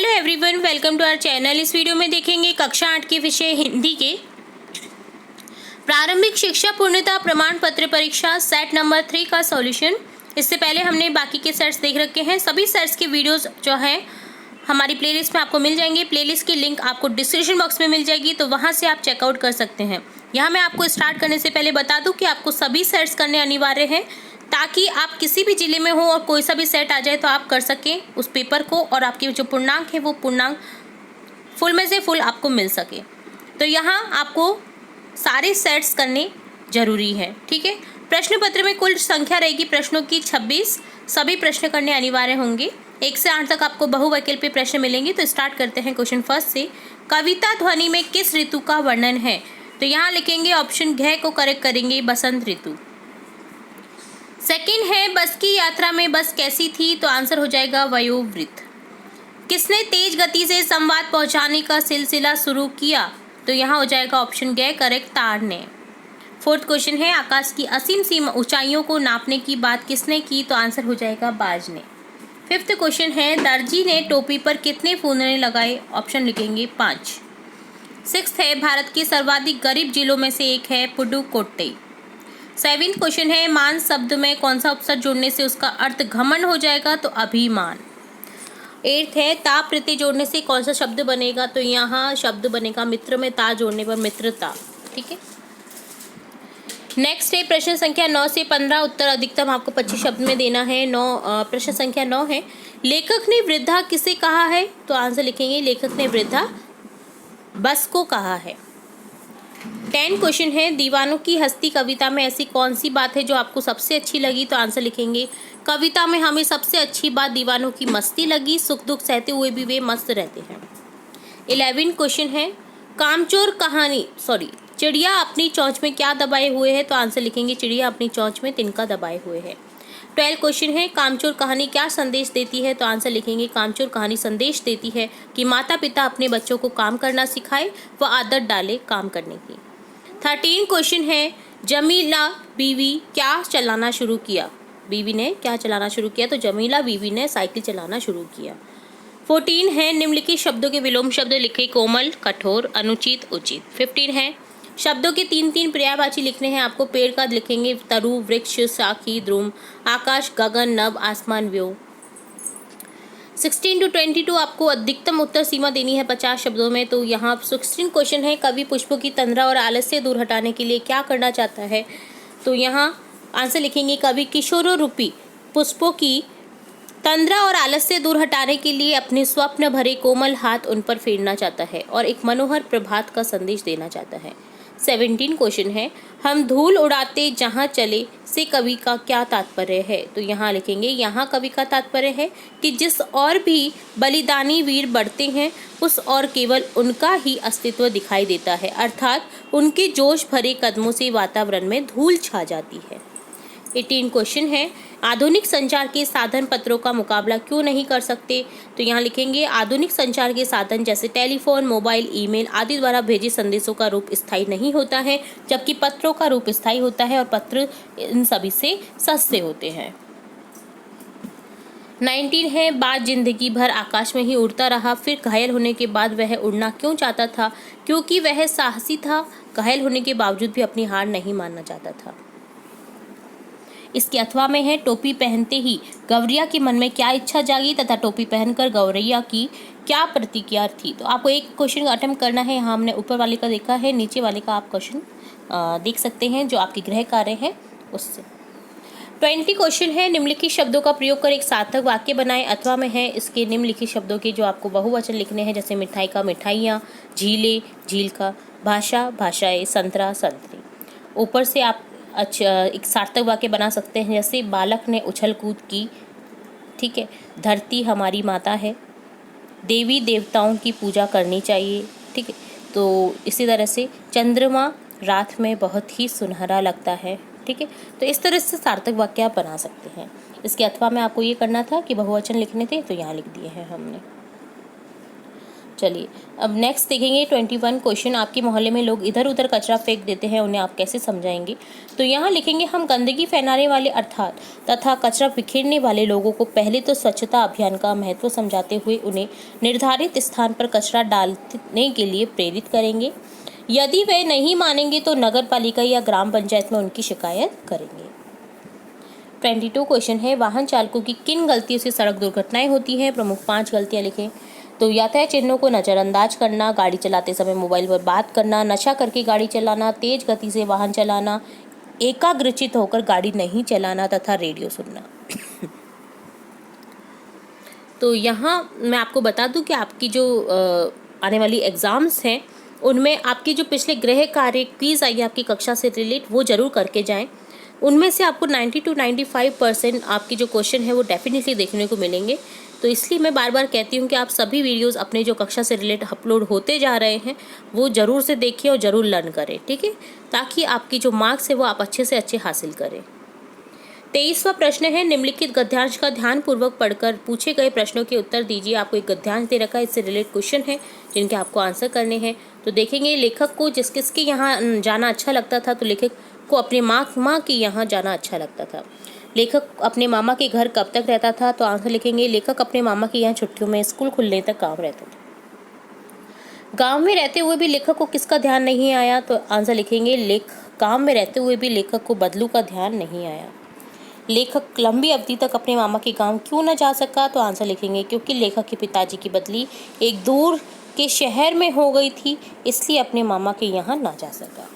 Hello everyone, welcome to our channel. इस video में देखेंगे कक्षा 8 के विषय हिंदी के प्रारंभिक शिक्षा पूर्णता प्रमाण पत्र परीक्षा सेट नंबर 3 का सॉल्यूशन। इससे पहले हमने बाकी के सेट्स देख रखे हैं। सभी सेट्स के वीडियोस जो हैं हमारी प्लेलिस्ट में आपको मिल जाएंगे। प्लेलिस्ट की लिंक आपको डिस्क्रिप्शन बॉक्स में मिल जाएगी, तो वहाँ से आप चेकआउट कर सकते हैं। यहाँ मैं आपको स्टार्ट करने से पहले बता दूँ कि आपको सभी सेट्स करने अनिवार्य हैं, ताकि आप किसी भी जिले में हो और कोई सा भी सेट आ जाए तो आप कर सकें उस पेपर को, और आपके जो पूर्णांक है वो पूर्णांक फुल में से फुल आपको मिल सके। तो यहाँ आपको सारे सेट्स करने जरूरी है, ठीक है। प्रश्न पत्र में कुल संख्या रहेगी प्रश्नों की 26। सभी प्रश्न करने अनिवार्य होंगे। 1 से 8 तक आपको बहुवैकल्पिक प्रश्न मिलेंगे। तो स्टार्ट करते हैं क्वेश्चन फर्स्ट से। कविता ध्वनि में किस ऋतु का वर्णन है? तो यहाँ लिखेंगे ऑप्शन घ को करेक्ट करेंगे, बसंत ऋतु। सेकंड है बस की यात्रा में बस कैसी थी? तो आंसर हो जाएगा वयोवृद्ध। किसने तेज गति से संवाद पहुंचाने का सिलसिला शुरू किया? तो यहाँ हो जाएगा ऑप्शन ग करेक्ट, तार ने। फोर्थ क्वेश्चन है आकाश की असीम सीमा ऊंचाइयों को नापने की बात किसने की? तो आंसर हो जाएगा बाज ने। फिफ्थ क्वेश्चन है दर्जी ने टोपी पर कितने फूंदने लगाए? ऑप्शन लिखेंगे 5। सिक्स्थ है भारत के सर्वाधिक गरीब जिलों में से एक है पुडुकोट्टई। सेवेंथ क्वेश्चन है मान शब्द में कौन सा उपसर्ग जोड़ने से उसका अर्थ घमंड हो जाएगा? तो अभिमान। एट्थ है ता प्रत्यय जोड़ने से कौन सा शब्द बनेगा? तो यहाँ शब्द बनेगा मित्र में ता जोड़ने पर मित्रता, ठीक है। नेक्स्ट है प्रश्न संख्या 9 से 15। उत्तर अधिकतम आपको 25 शब्द में देना है। प्रश्न संख्या 9 है लेखक ने वृद्धा किसे कहा है? तो आंसर लिखेंगे लेखक ने वृद्धा बस को कहा है। 10 क्वेश्चन है दीवानों की हस्ती कविता में ऐसी कौन सी बात है जो आपको सबसे अच्छी लगी? तो आंसर लिखेंगे कविता में हमें सबसे अच्छी बात दीवानों की मस्ती लगी, सुख दुख सहते हुए भी वे मस्त रहते हैं। 11 क्वेश्चन है कामचोर कहानी चिड़िया अपनी चोंच में क्या दबाए हुए है? तो आंसर लिखेंगे चिड़िया अपनी चोंच में तिनका दबाए हुए है। 12 क्वेश्चन है कामचोर कहानी क्या संदेश देती है? तो आंसर लिखेंगे कामचोर कहानी संदेश देती है कि माता पिता अपने बच्चों को काम करना सिखाए व आदत डाले काम करने की। 13 क्वेश्चन है जमीला बीवी क्या चलाना शुरू किया? बीवी ने क्या चलाना शुरू किया? तो जमीला बीवी ने साइकिल चलाना शुरू किया। 14 है निम्नलिखित शब्दों के विलोम शब्द लिखे कोमल, कठोर, अनुचित, उचित। 15 है शब्दों के 3-3 पर्यायवाची लिखने हैं आपको। पेड़ का लिखेंगे तरु, वृक्ष, शाखी, द्रुम, आकाश, गगन, नभ, आसमान, व्योम। 16 to 22 आपको अधिकतम उत्तर सीमा देनी है 50 शब्दों में। तो यहाँ 16 क्वेश्चन है कवि पुष्पों की तंद्रा और आलस्य दूर हटाने के लिए क्या करना चाहता है? तो यहाँ आंसर लिखेंगे कवि किशोरों रूपी पुष्पों की तंद्रा और आलस्य दूर हटाने के लिए अपने स्वप्न भरे कोमल हाथ उन पर फेरना चाहता है और एक मनोहर प्रभात का संदेश देना चाहता है। 17 क्वेश्चन है हम धूल उड़ाते जहाँ चले से कवि का क्या तात्पर्य है? तो यहाँ लिखेंगे यहाँ कवि का तात्पर्य है कि जिस और भी बलिदानी वीर बढ़ते हैं उस और केवल उनका ही अस्तित्व दिखाई देता है, अर्थात उनके जोश भरे कदमों से वातावरण में धूल छा जाती है। 18 क्वेश्चन है आधुनिक संचार के साधन पत्रों का मुकाबला क्यों नहीं कर सकते? तो यहाँ लिखेंगे आधुनिक संचार के साधन जैसे टेलीफोन, मोबाइल, ईमेल आदि द्वारा भेजे संदेशों का रूप स्थायी नहीं होता है, जबकि पत्रों का रूप स्थायी होता है और पत्र इन सभी से सस्ते होते हैं। 19 है बाज जिंदगी भर आकाश में ही उड़ता रहा, फिर घायल होने के बाद वह उड़ना क्यों चाहता था? क्योंकि वह साहसी था, घायल होने के बावजूद भी अपनी हार नहीं मानना चाहता था। इसके अथवा में है टोपी पहनते ही गौरैया के मन में क्या इच्छा जागी तथा टोपी पहनकर गौरैया की क्या प्रतिक्रिया थी? तो आपको एक क्वेश्चन अटेम्प्ट करना है। यहाँ हमने ऊपर वाले का देखा है, नीचे वाले का आप क्वेश्चन देख सकते हैं जो आपके गृह कार्य है उससे। 20 क्वेश्चन है निम्नलिखित शब्दों का प्रयोग कर एक सार्थक वाक्य बनाएं। अथवा में है इसके निम्नलिखित शब्दों के जो आपको बहुवचन लिखने हैं, जैसे मिठाई का मिठाइयाँ, झीले झील का, भाषा भाषाएं, संतरा संतरी। ऊपर से आप एक सार्थक वाक्य बना सकते हैं, जैसे बालक ने उछल कूद की, ठीक है। धरती हमारी माता है, देवी देवताओं की पूजा करनी चाहिए, ठीक है। तो इसी तरह से चंद्रमा रात में बहुत ही सुनहरा लगता है, ठीक है। तो इस तरह से सार्थक वाक्य आप बना सकते हैं। इसके अथवा में आपको ये करना था कि बहुवचन लिखने थे, तो यहाँ लिख दिए हैं हमने। चलिए अब नेक्स्ट देखेंगे 21 क्वेश्चन। आपके मोहल्ले में लोग इधर उधर कचरा फेंक देते हैं, उन्हें आप कैसे समझाएंगे? तो यहाँ लिखेंगे, हम गंदगी फैलाने वाले अर्थात तथा कचरा बिखेरने वाले लोगों को पहले तो स्वच्छता अभियान का महत्व समझाते हुए उन्हें निर्धारित स्थान पर कचरा डालने के लिए प्रेरित करेंगे। यदि वे नहीं मानेंगे तो नगर पालिका या ग्राम पंचायत में उनकी शिकायत करेंगे। 22 क्वेश्चन है, वाहन चालकों की किन गलतियों से सड़क दुर्घटनाएं होती हैं? प्रमुख 5 गलतियां लिखें। तो यातायात चिन्हों को नज़रअंदाज करना, गाड़ी चलाते समय मोबाइल पर बात करना, नशा करके गाड़ी चलाना, तेज गति से वाहन चलाना, एकाग्रचित होकर गाड़ी नहीं चलाना तथा रेडियो सुनना। तो यहाँ मैं आपको बता दूं कि आपकी जो आने वाली एग्ज़ाम्स हैं उनमें आपकी जो पिछले गृह कार्य क्विज़ आई है आपकी कक्षा से रिलेट, वो ज़रूर करके जाएं। उनमें से आपको 90 to 95% आपकी जो क्वेश्चन है वो डेफिनेटली देखने को मिलेंगे। तो इसलिए मैं बार बार कहती हूँ कि आप सभी वीडियोस अपने जो कक्षा से रिलेट अपलोड होते जा रहे हैं वो ज़रूर से देखिए और ज़रूर लर्न करें, ठीक है, ताकि आपकी जो मार्क्स है वो आप अच्छे से अच्छे हासिल करें। 23वां प्रश्न है, निम्नलिखित गद्यांश का ध्यानपूर्वक पढ़कर पूछे गए प्रश्नों के उत्तर दीजिए। आपको एक गद्यांश दे रखा है, इससे रिलेट क्वेश्चन है जिनके आपको आंसर करने हैं। तो देखेंगे लेखक को जिस किसके यहाँ जाना अच्छा लगता था, तो लेखक को अपने माँ के यहाँ जाना अच्छा लगता था। लेखक अपने मामा के घर कब तक रहता था? तो आंसर लिखेंगे, लेखक अपने मामा के यहाँ छुट्टियों में स्कूल खुलने तक गाँव रहता था। गाँव में रहते हुए भी लेखक को किसका ध्यान नहीं आया? तो आंसर लिखेंगे, गाँव में रहते हुए भी लेखक को बदलू का ध्यान नहीं आया। लेखक लंबी अवधि तक अपने मामा के गांव क्यों न जा सका? तो आंसर लिखेंगे, क्योंकि लेखक के पिताजी की बदली एक दूर के शहर में हो गई थी, इसलिए अपने मामा के यहाँ ना जा सका।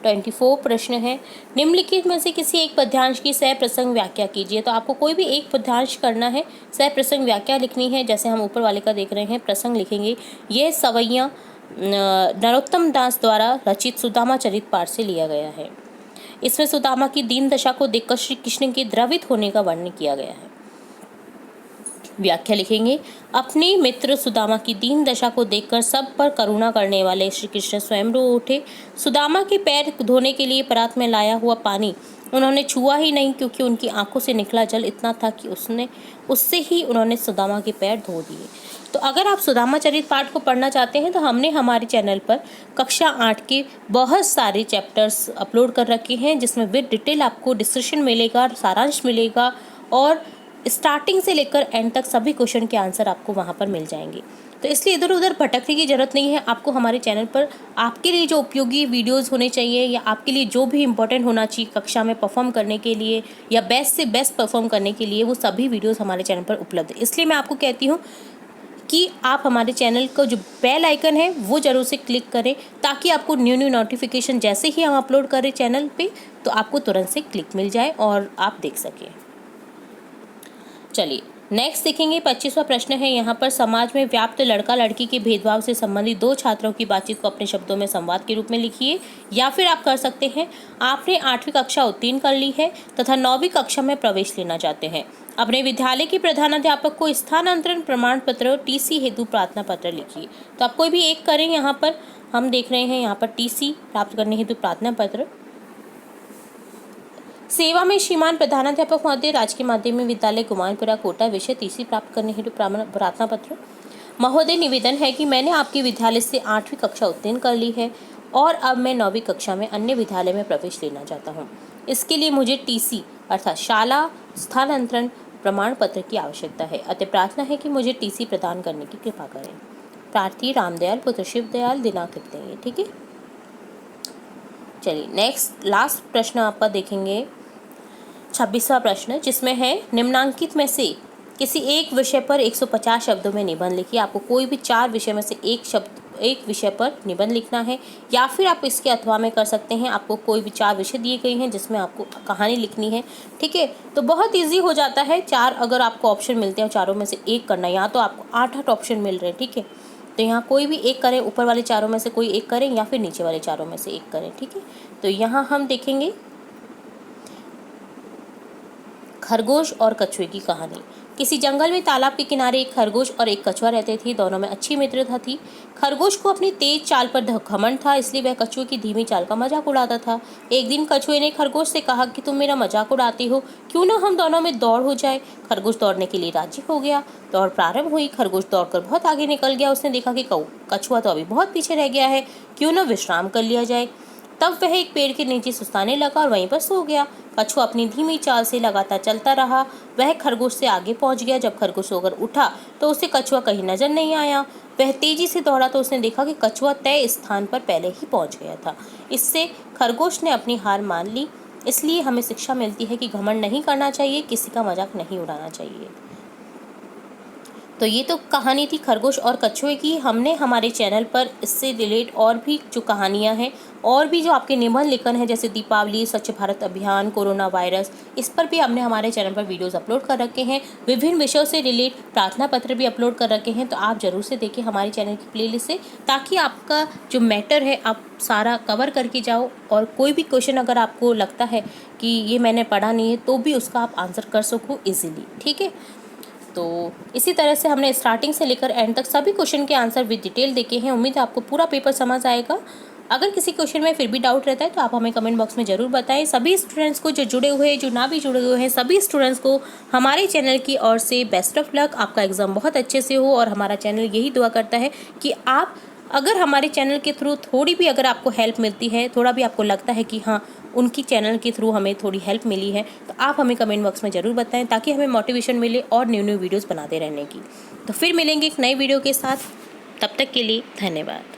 24 प्रश्न है, निम्नलिखित में से किसी एक पद्यांश की सह प्रसंग व्याख्या कीजिए। तो आपको कोई भी एक पद्यांश करना है, सह प्रसंग व्याख्या लिखनी है। जैसे हम ऊपर वाले का देख रहे हैं, प्रसंग लिखेंगे, यह सवैया नरोत्तम दास द्वारा रचित सुदामा चरित पाठ से लिया गया है। इसमें सुदामा की दीन दशा को देखकर श्री कृष्ण के द्रवित होने का वर्णन किया गया है। व्याख्या लिखेंगे, अपने मित्र सुदामा की दीन दशा को देखकर सब पर करुणा करने वाले श्री कृष्ण स्वयं रो उठे। सुदामा के पैर धोने के लिए परात में लाया हुआ पानी उन्होंने छुआ ही नहीं, क्योंकि उनकी आंखों से निकला जल इतना था कि उससे ही उन्होंने सुदामा के पैर धो दिए। तो अगर आप सुदामा चरित पाठ को पढ़ना चाहते हैं तो हमने हमारे चैनल पर कक्षा 8 के बहुत सारे चैप्टर्स अपलोड कर रखे हैं, जिसमें विद डिटेल आपको डिस्कशन मिलेगा, सारांश मिलेगा और स्टार्टिंग से लेकर एंड तक सभी क्वेश्चन के आंसर आपको वहाँ पर मिल जाएंगे। तो इसलिए इधर उधर भटकने की ज़रूरत नहीं है। आपको हमारे चैनल पर आपके लिए जो उपयोगी वीडियोस होने चाहिए या आपके लिए जो भी इम्पोर्टेंट होना चाहिए कक्षा में परफॉर्म करने के लिए या बेस्ट से बेस्ट परफॉर्म करने के लिए, वो सभी वीडियोस हमारे चैनल पर उपलब्ध है। इसलिए मैं आपको कहती हूँ कि आप हमारे चैनल का जो बेल आइकन है वो ज़रूर से क्लिक करें, ताकि आपको न्यू नोटिफिकेशन जैसे ही हम अपलोड करें चैनल पे तो आपको तुरंत से क्लिक मिल जाए और आप देख सकें। चलिए नेक्स्ट देखेंगे 25वां प्रश्न है, यहाँ पर समाज में व्याप्त लड़का लड़की के भेदभाव से संबंधित दो छात्रों की बातचीत को अपने शब्दों में संवाद के रूप में लिखिए। या फिर आप कर सकते हैं, आपने 8वीं कक्षा उत्तीर्ण कर ली है तथा 9वीं कक्षा में प्रवेश लेना चाहते हैं। अपने विद्यालय के प्रधानाध्यापक को स्थानांतरण प्रमाण पत्र TC हेतु प्रार्थना पत्र लिखिए। तो आप कोई भी एक करें। यहाँ पर हम देख रहे हैं, यहाँ पर TC प्राप्त करने हेतु प्रार्थना पत्र। सेवा में श्रीमान प्रधानाध्यापक महोदय, राजकीय माध्यमिक विद्यालय गुमानपुरा कोटा, विषय TC प्राप्त करने हेतु प्रार्थना पत्र। महोदय, निवेदन है कि मैंने आपके विद्यालय से 8वीं कक्षा उत्तीर्ण कर ली है और अब मैं 9वीं कक्षा में अन्य विद्यालय में प्रवेश लेना चाहता हूँ। इसके लिए मुझे TC अर्थात शाला स्थानांतरण प्रमाण पत्र की आवश्यकता है, अतः प्रार्थना है कि मुझे TC प्रदान करने की कृपा करें। प्रार्थी रामदयाल पुत्र शिवदयाल, दिनांक लिखते हैं, ठीक है। चलिए नेक्स्ट लास्ट प्रश्न आपका देखेंगे 26वां प्रश्न, जिसमें है निम्नांकित में से किसी एक विषय पर 150 शब्दों में निबंध लिखिए। आपको कोई भी 4 विषय में से एक विषय पर निबंध लिखना है, या फिर आप इसके अथवा में कर सकते हैं। आपको कोई भी 4 विषय दिए गए हैं जिसमें आपको कहानी लिखनी है, ठीक है। तो बहुत इजी हो जाता है। 4 अगर आपको ऑप्शन मिलते हैं, चारों में से एक करना है। यहाँ तो आपको 8 ऑप्शन मिल रहे हैं, ठीक है। तो यहाँ कोई भी एक करें, ऊपर वाले चारों में से कोई एक करें या फिर नीचे वाले चारों में से एक करें, ठीक है। तो यहाँ हम देखेंगे खरगोश और कछुए की कहानी। किसी जंगल में तालाब के किनारे एक खरगोश और एक कछुआ रहते थे। दोनों में अच्छी मित्रता थी। खरगोश को अपनी तेज चाल पर घमंड था, इसलिए वह कछुए की धीमी चाल का मजाक उड़ाता था। एक दिन कछुए ने खरगोश से कहा कि तुम मेरा मजाक उड़ाते हो, क्यों ना हम दोनों में दौड़ हो जाए। खरगोश दौड़ने के लिए राजी हो गया। दौड़ प्रारंभ हुई। खरगोश दौड़कर बहुत आगे निकल गया। उसने देखा कि कछुआ तो अभी बहुत पीछे रह गया है, क्यों ना विश्राम कर लिया जाए। तब वह एक पेड़ के नीचे सुस्ताने लगा और वहीं पर सो गया। कछुआ अपनी धीमी चाल से लगातार चलता रहा। वह खरगोश से आगे पहुंच गया। जब खरगोश सोकर उठा तो उसे कछुआ कहीं नजर नहीं आया। वह तेजी से दौड़ा तो उसने देखा कि कछुआ तय स्थान पर पहले ही पहुंच गया था। इससे खरगोश ने अपनी हार मान ली। इसलिए हमें शिक्षा मिलती है कि घमंड नहीं करना चाहिए, किसी का मजाक नहीं उड़ाना चाहिए। तो ये तो कहानी थी खरगोश और कछुए की। हमने हमारे चैनल पर इससे रिलेट और भी जो कहानियाँ हैं और भी जो आपके निबंध लेखन है, जैसे दीपावली, स्वच्छ भारत अभियान, कोरोना वायरस, इस पर भी हमने हमारे चैनल पर वीडियोस अपलोड कर रखे हैं। विभिन्न विषयों से रिलेट प्रार्थना पत्र भी अपलोड कर रखे हैं। तो आप ज़रूर से देखें हमारे चैनल की प्लेलिस्ट से, ताकि आपका जो मैटर है आप सारा कवर करके जाओ। और कोई भी क्वेश्चन अगर आपको लगता है कि ये मैंने पढ़ा नहीं है, तो भी उसका आप आंसर कर सको ईजिली। ठीक है, तो इसी तरह से हमने स्टार्टिंग से लेकर एंड तक सभी क्वेश्चन के आंसर विद डिटेल देखे हैं। उम्मीद है आपको पूरा पेपर समझ आएगा। अगर किसी क्वेश्चन में फिर भी डाउट रहता है तो आप हमें कमेंट बॉक्स में ज़रूर बताएं। सभी स्टूडेंट्स को जो जुड़े हुए हैं, जो ना भी जुड़े हुए हैं, सभी स्टूडेंट्स को हमारे चैनल की ओर से बेस्ट ऑफ लक। आपका एग्ज़ाम बहुत अच्छे से हो और हमारा चैनल यही दुआ करता है कि आप अगर हमारे चैनल के थ्रू थोड़ी भी अगर आपको हेल्प मिलती है, थोड़ा भी आपको लगता है कि हाँ उनकी चैनल के थ्रू हमें थोड़ी हेल्प मिली है, तो आप हमें कमेंट बॉक्स में ज़रूर बताएं, ताकि हमें मोटिवेशन मिले और न्यू वीडियोस बनाते रहने की। तो फिर मिलेंगे एक नई वीडियो के साथ। तब तक के लिए धन्यवाद।